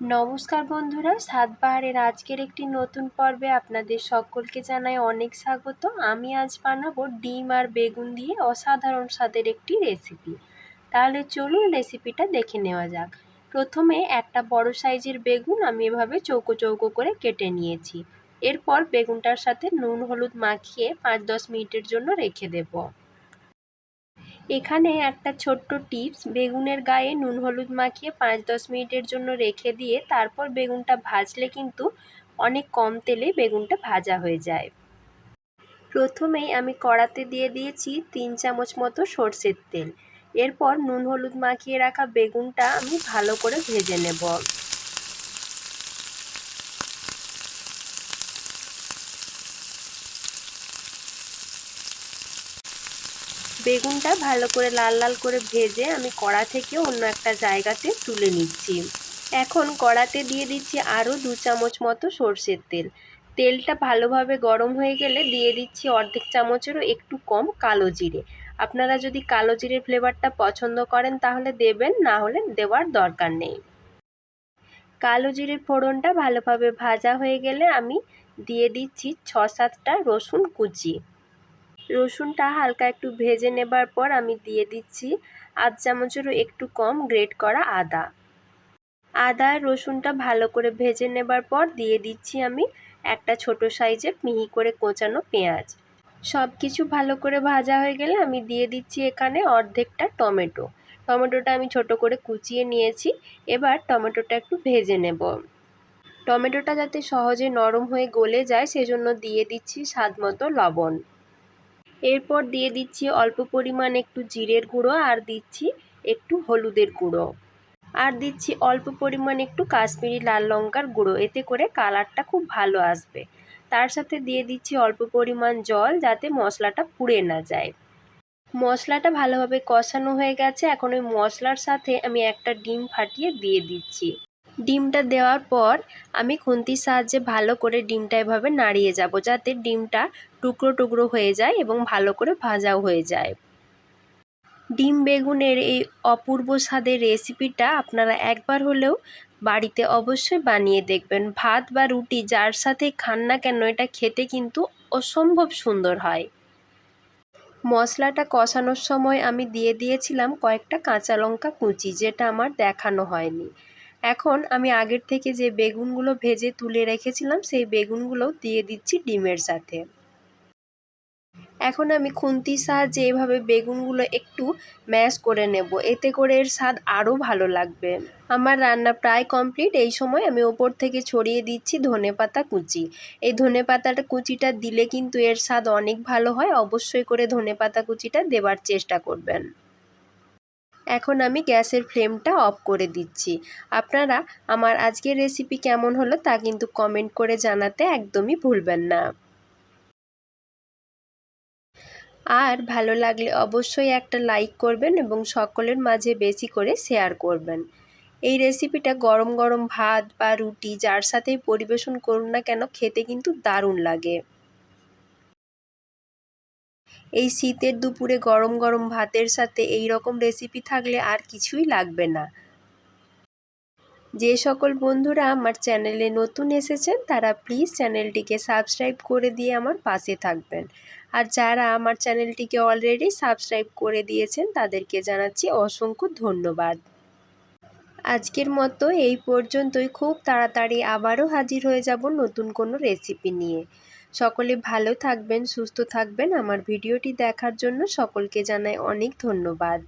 নমস্কার বন্ধুরা, সাতবাহারের আজকের একটি নতুন পর্বে আপনাদের সকলকে জানাই অনেক স্বাগত। আমি আজ বানাবো ডিম আর বেগুন দিয়ে অসাধারণ স্বাদের একটি রেসিপি। তাহলে চলুন রেসিপিটা দেখে নেওয়া যাক। প্রথমে একটা বড় সাইজের বেগুন আমি এভাবে চৌকো চৌকো করে কেটে নিয়েছি। এরপর বেগুনটার সাথে নুন হলুদ মাখিয়ে 5-10 মিনিটের জন্য রেখে দেব। এখানে একটা ছোট্ট টিপস, বেগুনের গায়ে নুন হলুদ মাখিয়ে 5-10 মিনিটের জন্য রেখে দিয়ে তারপর বেগুনটা ভাজলে কিন্তু অনেক কম তেলে বেগুনটা ভাজা হয়ে যায়। প্রথমেই আমি কড়াতে দিয়ে দিয়েছি 3 চামচ মতো সরষের তেল। এরপর নুন হলুদ মাখিয়ে রাখা বেগুনটা আমি ভালো করে ভেজে নেব। বেগুনটা ভালো করে লাল লাল করে ভেজে আমি কড়া থেকে অন্য একটা জায়গাতে তুলে নিচ্ছি। এখন কড়াতে দিয়ে দিচ্ছি আরও 2 চামচ মতো সরষের তেল। তেলটা ভালোভাবে গরম হয়ে গেলে দিয়ে দিচ্ছি অর্ধেক চামচেরও একটু কম কালো জিরে। আপনারা যদি কালো জিরের ফ্লেভারটা পছন্দ করেন তাহলে দেবেন, না হলে দেওয়ার দরকার নেই। কালো জিরের ফোড়নটা ভালোভাবে ভাজা হয়ে গেলে আমি দিয়ে দিচ্ছি 6-7টা রসুন কুচি। রসুনটা হালকা একটু ভেজে নেবার পর আমি দিয়ে দিচ্ছি আধ চামচেরও একটু কম গ্রেট করা আদা। আদা আর রসুনটা ভালো করে ভেজে নেবার পর দিয়ে দিচ্ছি আমি একটা ছোট সাইজের মিহি করে কোচানো পেঁয়াজ। সব কিছু ভালো করে ভাজা হয়ে গেলে আমি দিয়ে দিচ্ছি এখানে অর্ধেকটা টমেটো। টমেটোটা আমি ছোট করে কুচিয়ে নিয়েছি। এবার টমেটোটা একটু ভেজে নেব। টমেটোটা যাতে সহজে নরম হয়ে গলে যায় সেজন্য দিয়ে দিচ্ছি স্বাদ মতো লবণ। এরপর দিয়ে দিচ্ছি অল্প পরিমাণ একটু জিরের গুঁড়ো আর দিচ্ছি একটু হলুদের গুঁড়ো আর দিচ্ছি অল্প পরিমাণ একটু কাশ্মীরি লাল লঙ্কার গুঁড়ো, এতে করে কালারটা খুব ভালো আসবে। তার সাথে দিয়ে দিচ্ছি অল্প পরিমাণ জল যাতে মশলাটা পুড়ে না যায়। মশলাটা ভালোভাবে কষানো হয়ে গেছে। এখন ওই মশলার সাথে আমি একটা ডিম ফাটিয়ে দিয়ে দিচ্ছি। ডিমটা দেওয়ার পর আমি খুন্তির সাহায্যে ভালো করে ডিমটা এভাবে নাড়িয়ে যাব যাতে ডিমটা টুকরো টুকরো হয়ে যায় এবং ভালো করে ভাজাও হয়ে যায়। ডিম বেগুনের এই অপূর্ব স্বাদের রেসিপিটা আপনারা একবার হলেও বাড়িতে অবশ্যই বানিয়ে দেখবেন। ভাত বা রুটি যার সাথে খান না কেন এটা খেতে কিন্তু অসম্ভব সুন্দর হয়। মশলাটা কষানোর সময় আমি দিয়ে দিয়েছিলাম কয়েকটা কাঁচা লঙ্কা কুচি, যেটা আমার দেখানো হয়নি। এখন আমি আগের থেকে যে বেগুনগুলো ভেজে তুলে রেখেছিলাম সেই বেগুনগুলো দিয়ে দিচ্ছি ডিমের সাথে। এখন আমি খুন্তির সাহায্যে এভাবে বেগুনগুলো একটু ম্যাশ করে নেব, এতে করে এর স্বাদ আরও ভালো লাগবে। আমার রান্না প্রায় কমপ্লিট। এই সময় আমি ওপর থেকে ছড়িয়ে দিচ্ছি ধনেপাতা কুচি। এই ধনেপাতাটা কুচিটা দিলে কিন্তু এর স্বাদ অনেক ভালো হয়। অবশ্যই করে ধনেপাতা কুচিটা দেবার চেষ্টা করবেন। এখন আমি গ্যাসের ফ্লেমটা অফ করে দিচ্ছি। আপনারা আমার আজকের রেসিপি কেমন হলো তা কিন্তু কমেন্ট করে জানাতে একদমই ভুলবেন না। আর ভালো লাগলে অবশ্যই একটা লাইক করবেন এবং সকলের মাঝে বেশি করে শেয়ার করবেন। এই রেসিপিটা গরম গরম ভাত বা রুটি যার সাথেই পরিবেশন করুন না কেন খেতে কিন্তু দারুণ লাগে। এই শীতের দুপুরে গরম গরম ভাতের সাথে এই রকম রেসিপি থাকলে আর কিছুই লাগবে না। যে সকল বন্ধুরা আমার চ্যানেলে নতুন এসেছেন তারা প্লিজ চ্যানেলটিকে সাবস্ক্রাইব করে দিয়ে আমার পাশে থাকবেন। আর যারা আমার চ্যানেলটিকে অলরেডি সাবস্ক্রাইব করে দিয়েছেন তাদেরকে জানাচ্ছি অসংখ্য ধন্যবাদ। আজকের মতো এই পর্যন্তই। খুব তাড়াতাড়ি আবারও হাজির হয়ে যাব নতুন কোনো রেসিপি নিয়ে। সকলে ভালো থাকবেন, সুস্থ থাকবেন। আমার ভিডিওটি দেখার জন্য সকলকে জানাই অনেক ধন্যবাদ।